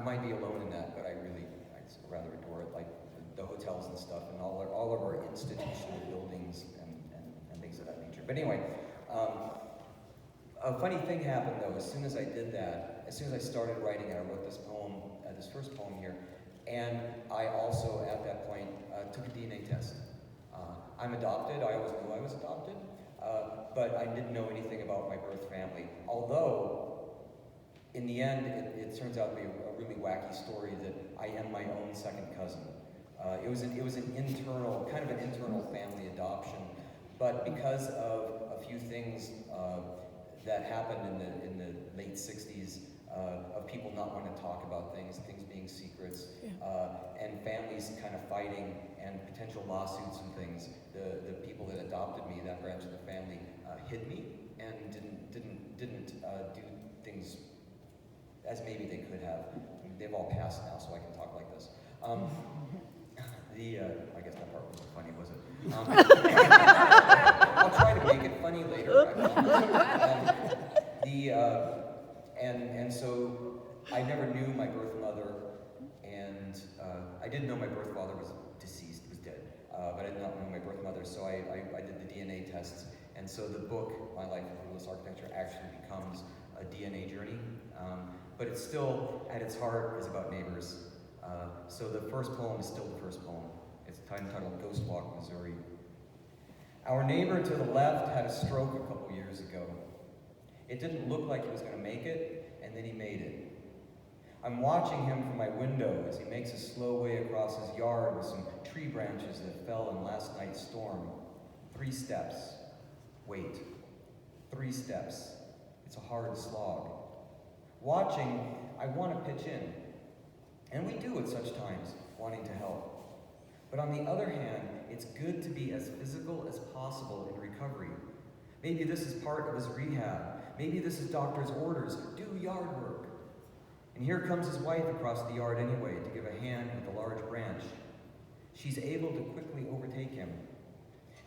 I might be alone in that, but I rather adore it, like the hotels and stuff, and all of our institutional buildings and things of that nature. But anyway, a funny thing happened though. As soon as I did that, as soon as I started writing it, I wrote this poem, this first poem here, and I also, at that point, took a DNA test. I'm adopted. I always knew I was adopted, but I didn't know anything about my birth family. Although, in the end, it turns out to be a really wacky story that I am my own second cousin. It was an internal, kind of an internal family adoption, but because of a few things that happened in the late 60s, of people not wanting to talk about things being secrets, and families kind of fighting, and potential lawsuits and things. The people that adopted me, that branch of the family, hid me and didn't do things as maybe they could have. I mean, they've all passed now, so I can talk like this. I guess that part wasn't funny, was it? I'll try to make it funny later. And so I never knew my birth mother, and I didn't know my birth father was deceased, was dead, but I did not know my birth mother, so I did the DNA tests, and so the book, My Life in Clueless Architecture, actually becomes a DNA journey, but it's still, at its heart, is about neighbors. So the first poem is still the first poem. It's entitled Ghost Walk, Missouri. Our neighbor to the left had a stroke a couple years ago. It didn't look like he was going to make it, and then he made it. I'm watching him from my window as he makes a slow way across his yard with some tree branches that fell in last night's storm. 3 steps. Wait. 3 steps. It's a hard slog. Watching, I want to pitch in. And we do at such times, wanting to help. But on the other hand, it's good to be as physical as possible in recovery. Maybe this is part of his rehab. Maybe this is doctor's orders. Do yard work. And here comes his wife across the yard anyway to give a hand with a large branch. She's able to quickly overtake him.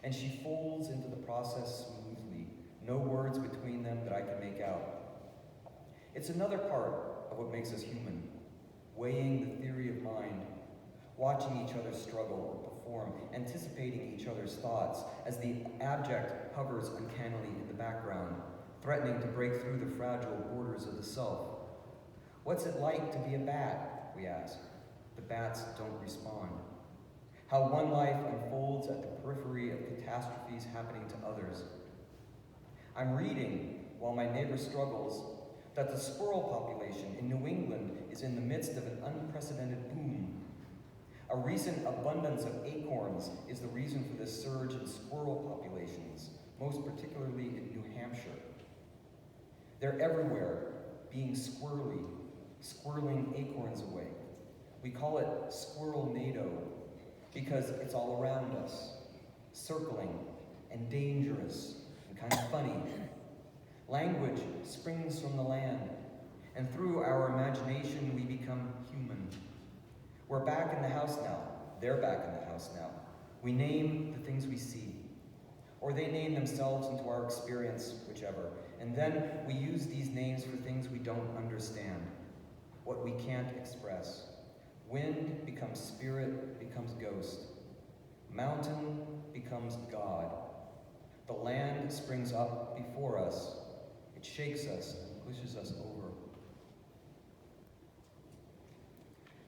And she folds into the process smoothly. No words between them that I can make out. It's another part of what makes us human. Weighing the theory of mind, watching each other struggle or perform, anticipating each other's thoughts as the abject hovers uncannily in the background, threatening to break through the fragile borders of the self. What's it like to be a bat, we ask. The bats don't respond. How one life unfolds at the periphery of catastrophes happening to others. I'm reading, while my neighbor struggles, that the squirrel population in New England is in the midst of an unprecedented boom. A recent abundance of acorns is the reason for this surge in squirrel populations, most particularly in New Hampshire. They're everywhere, being squirrely, squirreling acorns away. We call it squirrel-nado because it's all around us, circling and dangerous and kind of funny. Language springs from the land, and through our imagination we become human. We're back in the house now. They're back in the house now. We name the things we see, or they name themselves into our experience, whichever, and then we use these names for things we don't understand, what we can't express. Wind becomes spirit, becomes ghost. Mountain becomes God. The land springs up before us. It shakes us and pushes us over.